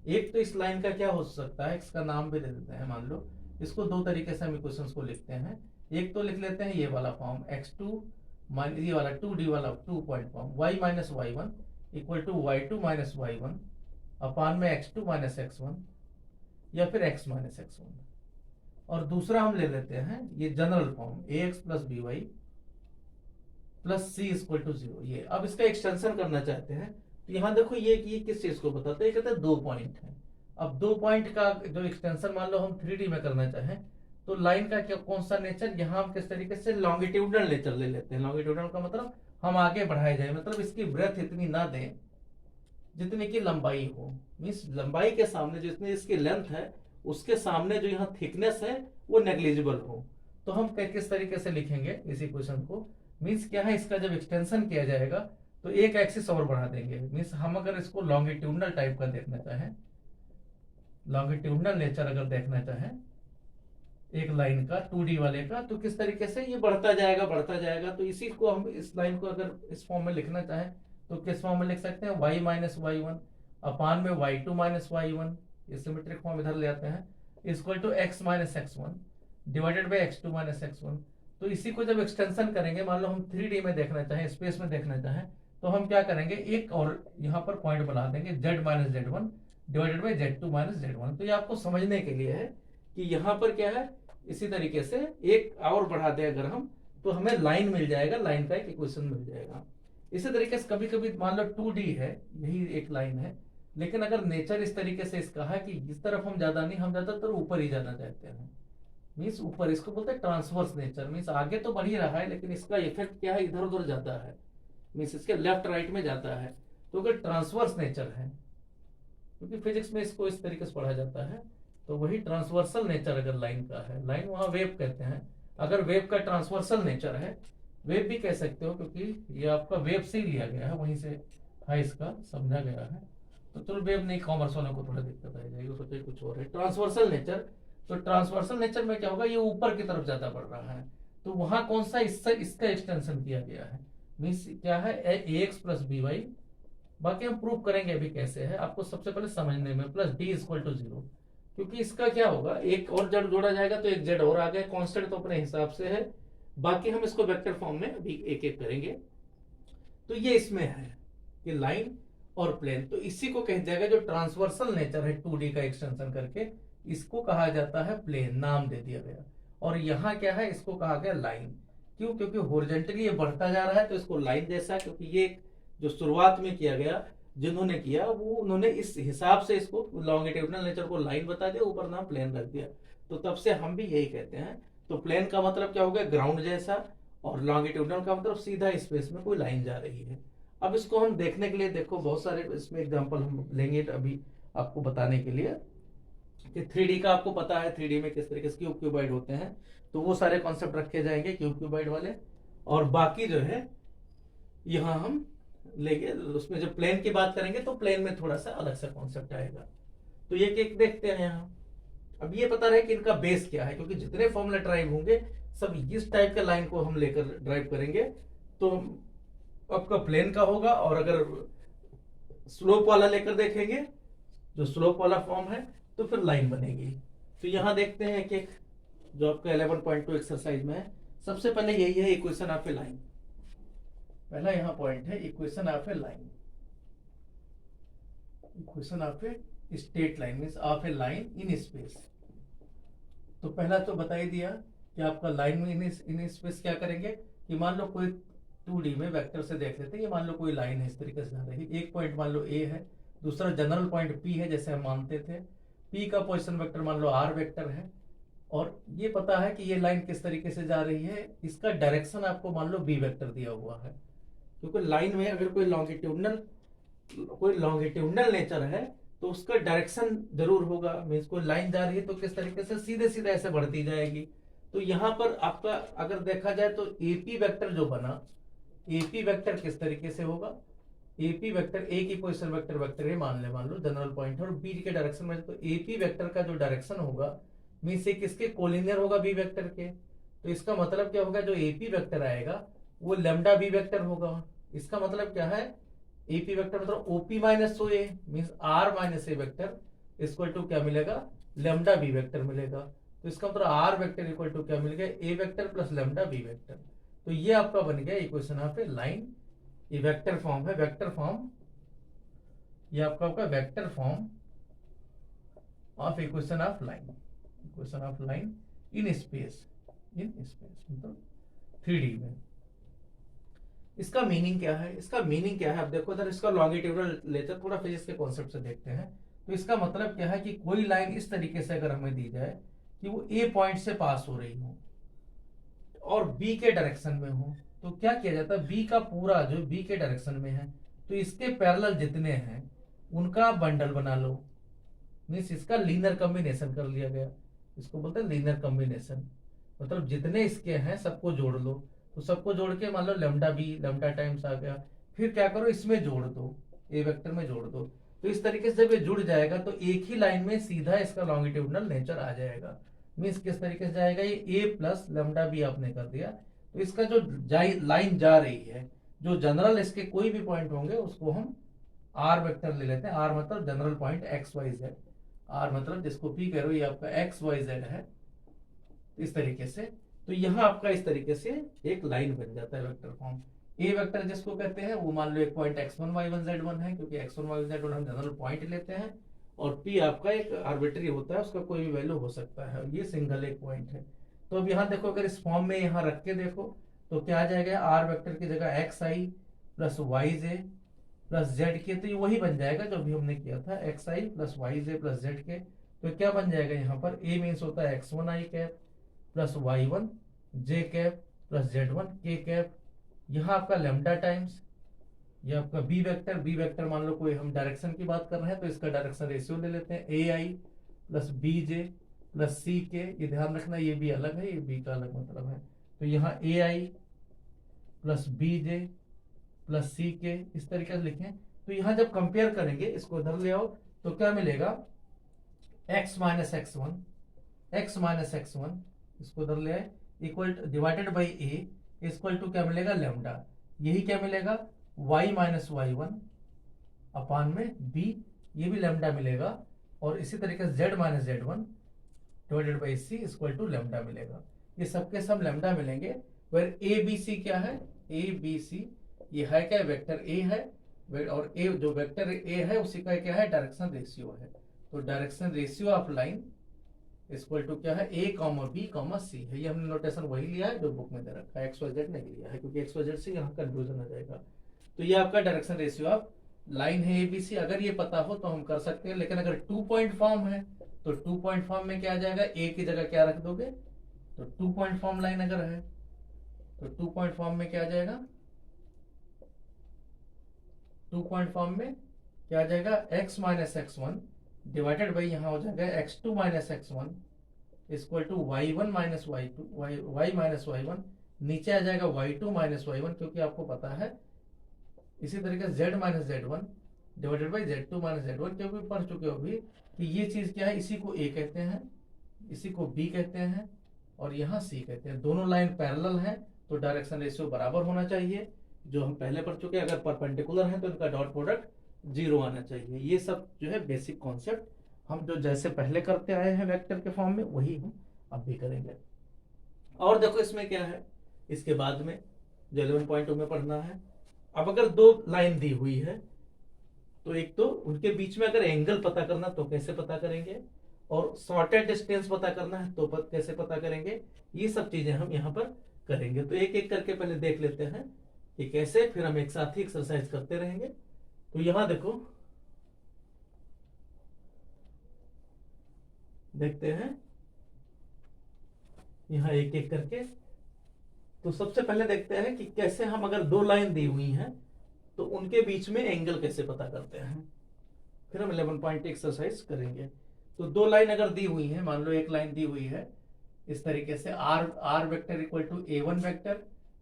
[SPEAKER 1] एक तो इस लाइन का क्या हो सकता है, इसका नाम भी दे देते हैं। मान लो इसको दो तरीके से हम इक्वेशंस को लिखते हैं। एक तो लिख लेते हैं ये वाला फॉर्म x2 माइनस ये वाला 2D वाला 2 point form y minus y1 equal to y2 minus y1 upon में x2 माइनस x1 या फिर x माइनस x1। और दूसरा हम ले लेते हैं ये general form ax plus by plus c equal to 0। ये अब इसका एक्सटेंशन करना चाहते हैं तो यहाँ देखो ये किस चीज को बताते हैं, कहते हैं दो पॉइंट है। अब दो पॉइंट का जो एक्सटेंशन मान लो हम 3D में करना चाहें तो लाइन का क्या कौन सा नेचर, यहाँ हम किस तरीके से लॉन्गिट्यूडनल नेचर ले लेते हैं। लॉन्गिट्यूडनल का मतलब हम आगे बढ़ाए जाए, मतलब इसकी ब्रेथ इतनी ना दें जितनी की लंबाई हो। मीन्स लंबाई के सामने जितनी इसकी लेंथ है उसके सामने जो यहाँ थिकनेस है वो नेग्लिजिबल हो। तो हम किस तरीके से लिखेंगे इस इक्वेशन को। मीन्स क्या है, इसका जब एक्सटेंशन किया जाएगा तो एक एक्सिस और बढ़ा देंगे। मीन्स हम अगर इसको लॉन्गिट्यूडनल टाइप का देखना चाहें, लॉन्गिट्यूडनल नेचर अगर देखना चाहें एक लाइन का 2D वाले का, तो किस तरीके से ये बढ़ता जाएगा। तो इसी को हम इस लाइन को अगर इस फॉर्म में लिखना चाहें तो किस फॉर्म में लिख सकते हैं, y minus y one upon में y2 माइनस वाई वन, ये सिमेट्रिक फॉर्म इधर ले आते हैं, equal to x minus x one divided by x2 minus x one. तो इसी को जब एक्सटेंशन करेंगे, मान लो हम 3D में देखना चाहें, स्पेस में देखना चाहें, तो हम क्या करेंगे, एक और यहाँ पर पॉइंट बना देंगे z minus z one divided by z2 minus z one. तो ये आपको समझने के लिए है कि यहाँ पर क्या है, इसी तरीके से एक और बढ़ा दे अगर हम, तो हमें लाइन मिल जाएगा, लाइन का एक इक्वेशन मिल जाएगा। इसी तरीके से कभी कभी मान लो 2D है, यही एक लाइन है, लेकिन अगर नेचर इस तरीके से इसका है कि इस तरफ हम ज्यादा नहीं, हम ज्यादातर ऊपर ही जाना चाहते हैं, मीन्स ऊपर, इसको बोलते हैं ट्रांसवर्स नेचर, मीन्स आगे तो बढ़ ही रहा है लेकिन इसका इफेक्ट क्या है, इधर उधर जाता है, मीन्स इसके लेफ्ट राइट में जाता है। तो अगर ट्रांसवर्स नेचर है, क्योंकि फिजिक्स में इसको इस तरीके से पढ़ा जाता है, तो वही ट्रांसवर्सल नेचर अगर लाइन का है, लाइन वहां वेव कहते हैं, अगर वेव का ट्रांसवर्सल नेचर है, वेव भी कह सकते हो क्योंकि ये आपका वेव से ही लिया गया है, वहीं से है इसका समझा गया है। तो चलो वेव नहीं, कॉमर्स वालों को थोड़ा दिक्कत आ जाएगी, सोचे कुछ और है। ट्रांसवर्सल नेचर, तो ट्रांसवर्सल नेचर में क्या होगा, ये ऊपर की तरफ ज्यादा बढ़ रहा है, तो वहां कौन सा इससे इसका एक्सटेंशन किया गया है, मीन्स क्या है, ए एक्स प्लस बी वाई, बाकी हम प्रूव करेंगे अभी कैसे है, आपको सबसे पहले समझने में, plus d equal to zero, क्योंकि इसका क्या होगा, एक और जेड जोड़ा जाएगा तो एक जेड और आ गया, कांस्टेंट तो अपने हिसाब से है, बाकी हम इसको वेक्टर फॉर्म में अभी एक एक करेंगे। तो ये इसमें है कि लाइन और प्लेन, तो इसी को कह जाएगा जो ट्रांसवर्सल नेचर है 2D का एक्सटेंशन करके, इसको कहा जाता है प्लेन, नाम दे दिया गया। और यहाँ क्या है, इसको कहा गया लाइन, क्यों, क्योंकि हॉरिजॉन्टली ये बढ़ता जा रहा है तो इसको लाइन जैसा, क्योंकि ये जो शुरुआत में किया गया, जिन्होंने किया वो उन्होंने इस हिसाब से इसको लॉन्गिट्यूडनल नेचर को लाइन बता दिया, ऊपर नाम प्लेन रख दिया, तो तब से हम भी यही कहते हैं। तो प्लेन का मतलब क्या हो गया, ग्राउंड जैसा, और लॉन्गिट्यूडनल का मतलब सीधा स्पेस में कोई लाइन जा रही है। अब इसको हम देखने के लिए देखो बहुत सारे इसमें एग्जांपल हम लेंगे अभी आपको बताने के लिए कि 3D का आपको पता है, 3D में किस तरीके से क्यूब क्यूबाइड होते हैं, तो वो सारे कॉन्सेप्ट रखे जाएंगे क्यूब क्यूबाइड वाले, और बाकी जो है यहाँ हम लेंगे, उसमें जब प्लेन की बात करेंगे तो प्लेन में थोड़ा सा अलग सा कॉन्सेप्ट आएगा। तो ये एक देखते हैं यहाँ, अब ये पता रहे कि इनका बेस क्या है, क्योंकि जितने फॉर्मूला ड्राइव होंगे सब इस टाइप के लाइन को हम लेकर ड्राइव करेंगे, तो आपका प्लेन का होगा, और अगर स्लोप वाला लेकर देखेंगे, जो स्लोप वाला फॉर्म है, तो फिर लाइन बनेगी। तो यहाँ देखते हैं कि जो आपका 11.2 एक्सरसाइज में है, सबसे पहले यही है इक्वेशन ऑफ ए लाइन, पहला यहाँ पॉइंट है equation of a line, equation of a straight line means of a line in space. तो पहला तो बता ही दिया कि आपका लाइन में इन स्पेस क्या करेंगे, कि मान लो कोई 2D में वेक्टर से देख लेते हैं, ये मान लो कोई लाइन है इस तरीके से जा रही है, एक पॉइंट मान लो A है, दूसरा जनरल पॉइंट P है जैसे हम मानते थे, P का पोजीशन वेक्टर मान लो R वेक्टर है, और ये पता है कि ये लाइन किस तरीके से जा रही है, इसका डायरेक्शन आपको मान लो B वेक्टर दिया हुआ है, क्योंकि लाइन में अगर कोई लॉन्गिट्यूडनल नेचर है तो उसका डायरेक्शन जरूर होगा, मीन्स कोई लाइन जा रही है तो किस तरीके से सीधे सीधे ऐसे बढ़ती जाएगी। तो यहाँ पर आपका अगर देखा जाए तो एपी वेक्टर जो बना, एपी वेक्टर किस तरीके से होगा, एपी वेक्टर ए की पोजीशन वेक्टर है, मान लो जनरल पॉइंट और बी के डायरेक्शन में, तो एपी वेक्टर का जो डायरेक्शन होगा मीन्स ये किसके कोलिनियर होगा, बी वेक्टर के। तो इसका मतलब क्या होगा, जो एपी वेक्टर आएगा वो लैम्डा बी वेक्टर होगा। इसका मतलब क्या है, एपी वेक्टर मतलब OP minus O A means r minus a vector equal to क्या मिलेगा, लैम्डा बी वेक्टर मिलेगा। तो इसका मतलब आर वेक्टर इक्वल टू क्या मिल गया, a vector plus lambda b vector. तो ये आपका बन गया इक्वेशन ऑफ ए लाइन, ये वेक्टर फॉर्म है, वेक्टर फॉर्म, ये आपका होगा vector form of equation of line, equation of line in space, मतलब 3D में। इसका मीनिंग क्या है, इसका मीनिंग क्या है, अब देखो इधर इसका लॉन्गिट्यूडनल लेकर थोड़ा फिजिक्स के कॉन्सेप्ट से देखते हैं। तो इसका मतलब क्या है कि कोई लाइन इस तरीके से अगर हमें दी जाए कि वो ए पॉइंट से पास हो रही हो और बी के डायरेक्शन में हो, तो क्या किया जाता है, बी का पूरा जो बी के डायरेक्शन में है तो इसके पैरेलल जितने हैं उनका बंडल बना लो, मीन्स इसका लीनियर कॉम्बिनेशन कर लिया गया, इसको बोलते हैं लीनियर कॉम्बिनेशन, मतलब जितने इसके हैं सबको जोड़ लो। तो सबको जोड़ के मान लो लैम्डा बी, लैम्डा टाइम्स आ गया, फिर क्या करो इसमें जोड़ दो, ए वेक्टर में जोड़ दो। तो इस तरीके से जब ये जुड़ जाएगा तो एक ही लाइन में सीधा इसका लॉन्गिट्यूडनल नेचर आ जाएगा, मीन्स किस तरीके से जाएगा, ये ए प्लस लैम्डा बी आपने कर दिया, तो इसका जो लाइन जा रही है जो जनरल इसके कोई भी पॉइंट होंगे उसको हम आर वेक्टर ले लेते हैं। आर मतलब general point x y z, r मतलब जिसको पी कह रहे हो ये आपका एक्स वाई जेड है इस तरीके से। तो यहाँ आपका इस तरीके से एक लाइन बन जाता है वेक्टर फॉर्म। ए वेक्टर जिसको कहते हैं वो मान लो एक पॉइंट x1 y1 z1 है, क्योंकि x1 y1 z1 हम जनरल पॉइंट लेते हैं, और p आपका एक आर्बिट्री होता है, उसका कोई भी वैल्यू हो सकता है, ये सिंगल एक पॉइंट है। तो अब यहाँ देखो, अगर इस फॉर्म में यहाँ रख के देखो तो क्या आ जाएगा, आर वेक्टर की जगह एक्स आई प्लस वाई जे प्लस जेड के, तो ये वही बन जाएगा जो भी हमने किया था, एक्स आई प्लस वाई जे प्लस जेड के। तो क्या बन जाएगा यहाँ पर, ए मीन्स होता है x1 आई कैप प्लस y1 जे कैप प्लस z1 के कैप। यहाँ आपका लेमडा टाइम्स ये आपका बी वेक्टर, बी वेक्टर मान लो कोई हम डायरेक्शन की बात कर रहे हैं तो इसका डायरेक्शन रेशियो ले लेते हैं, ए आई प्लस बी जे प्लस सी के। ये ध्यान रखना ये भी अलग है, ये बी का अलग मतलब है। तो यहाँ ए आई प्लस बी जे प्लस सी के इस तरीके से लिखें। तो यहाँ जब कंपेयर करेंगे इसको इधर ले आओ तो क्या मिलेगा, x माइनस एक्स वन इसको इधर ले आए equal divided by a equal to क्या मिलेगा, लेमडा। यही क्या मिलेगा, y minus y one upon में b, ये भी लेमडा मिलेगा। और इसी तरीके से z minus z one divided by c equal to lambda मिलेगा। ये सबके सब लेमडा मिलेंगे। वेर ए बी सी क्या है, ए बी सी ये है क्या, वेक्टर ए है, और ए जो वेक्टर ए है उसी का क्या है, डायरेक्शन रेशियो है। तो direction ratio of line equal to क्या है, a comma b comma c है। ये हमने नोटेशन वही लिया है जो बुक में दे रखा है, एक्स वाई जेड नहीं लिया है, क्योंकि एक्स वाई जेड से यहाँ कंफ्यूजन आ जाएगा। तो ये आपका डायरेक्शन रेशियो ऑफ लाइन है एबीसी। अगर ये पता हो तो हम कर सकते हैं, लेकिन अगर 2 पॉइंट फॉर्म है तो 2 पॉइंट फॉर्म में क्या आ जाएगा, ए की जगह क्या रख दोगे, तो 2 पॉइंट फॉर्म लाइन अगर है तो 2 पॉइंट फॉर्म में क्या आ जाएगा, 2 पॉइंट फॉर्म में क्या आ जाएगा, x minus x one divided by यहाँ हो जाएगा x2 minus x one equal to y1 minus y2 y minus y1, नीचे आ जाएगा y2 माइनस y1, क्योंकि आपको पता है। इसी तरीके से z minus z1 divided by z2 minus z1, क्योंकि पढ़ चुके हो भी कि ये चीज क्या है, इसी को a कहते हैं, इसी को b कहते हैं, और यहाँ c कहते हैं। दोनों लाइन पैरेलल है तो डायरेक्शन रेशियो बराबर होना चाहिए, जो हम पहले पढ़ चुके हैं। अगर परपेंडिकुलर है तो इनका डॉट प्रोडक्ट 0 आना चाहिए। ये सब जो है बेसिक कॉन्सेप्ट हम जो जैसे पहले करते आए हैं वेक्टर के फॉर्म में वही हम अब भी करेंगे। और देखो इसमें क्या है, इसके बाद में जो 11.2 में पढ़ना है, अब अगर 2 लाइन दी हुई है तो एक तो उनके बीच में अगर एंगल पता करना तो कैसे पता करेंगे, और शॉर्टेड डिस्टेंस पता करना है तो कैसे पता करेंगे, ये सब चीजें हम यहाँ पर करेंगे। तो एक एक करके पहले देख लेते हैं कि कैसे, फिर हम एक साथ ही एक्सरसाइज करते रहेंगे। तो यहां देखो, देखते हैं यहां एक एक करके। तो सबसे पहले देखते हैं कि कैसे हम अगर 2 लाइन दी हुई हैं तो उनके बीच में एंगल कैसे पता करते हैं, फिर हम 11 एक्सरसाइज करेंगे। तो 2 लाइन अगर दी हुई है, मान लो एक लाइन दी हुई है इस तरीके से, r vector equal to a1 vector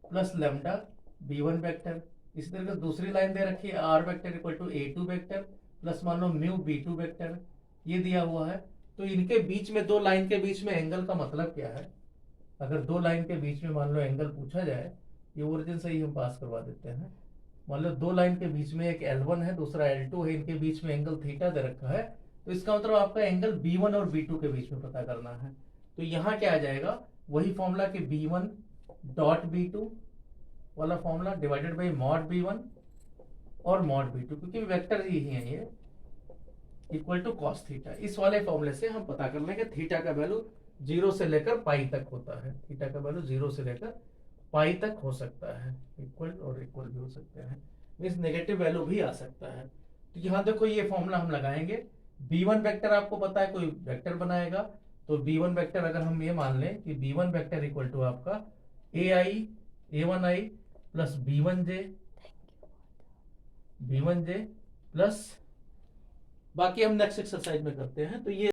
[SPEAKER 1] plus lambda b1 vector. इसी तरीके से दूसरी लाइन दे रखी है, r vector equal to a2 vector plus मान लो म्यू b2 वेक्टर, ये दिया हुआ है। तो इनके बीच में 2 लाइन के बीच में एंगल का मतलब क्या है, अगर 2 लाइन के बीच में मान लो एंगल पूछा जाए, ये ओरिजिन से ही हम पास करवा देते हैं। मान लो 2 लाइन के बीच में एक L1 है दूसरा L2 है, इनके बीच में एंगल थीटा दे रखा है, तो इसका मतलब आपका एंगल B1 और B2 के बीच में पता करना है। तो यहाँ क्या आ जाएगा, वही फॉर्मूला कि B1 डॉट B2 वाला formula divided by mod B1 और मॉड B2, क्योंकि वेक्टर ही है ये, इक्वल टू कॉस थीटा। इस वाले फॉर्मूले से हम पता कर लेंगे थीटा का वैल्यू 0 से लेकर पाई तक होता है, थीटा का वैल्यू 0 से लेकर पाई तक हो सकता है, इक्वल और इक्वल भी हो सकते हैं, मीन्स नेगेटिव वैल्यू भी आ सकता है। तो यहाँ देखो ये फॉर्मूला हम लगाएंगे, B1 वेक्टर आपको पता है, कोई वेक्टर बनाएगा तो B1 वेक्टर अगर हम ये मान लें कि B1 वेक्टर इक्वल टू आपका A1i प्लस B1j प्लस, बाकी हम नेक्स्ट एक्सरसाइज में करते हैं। तो ये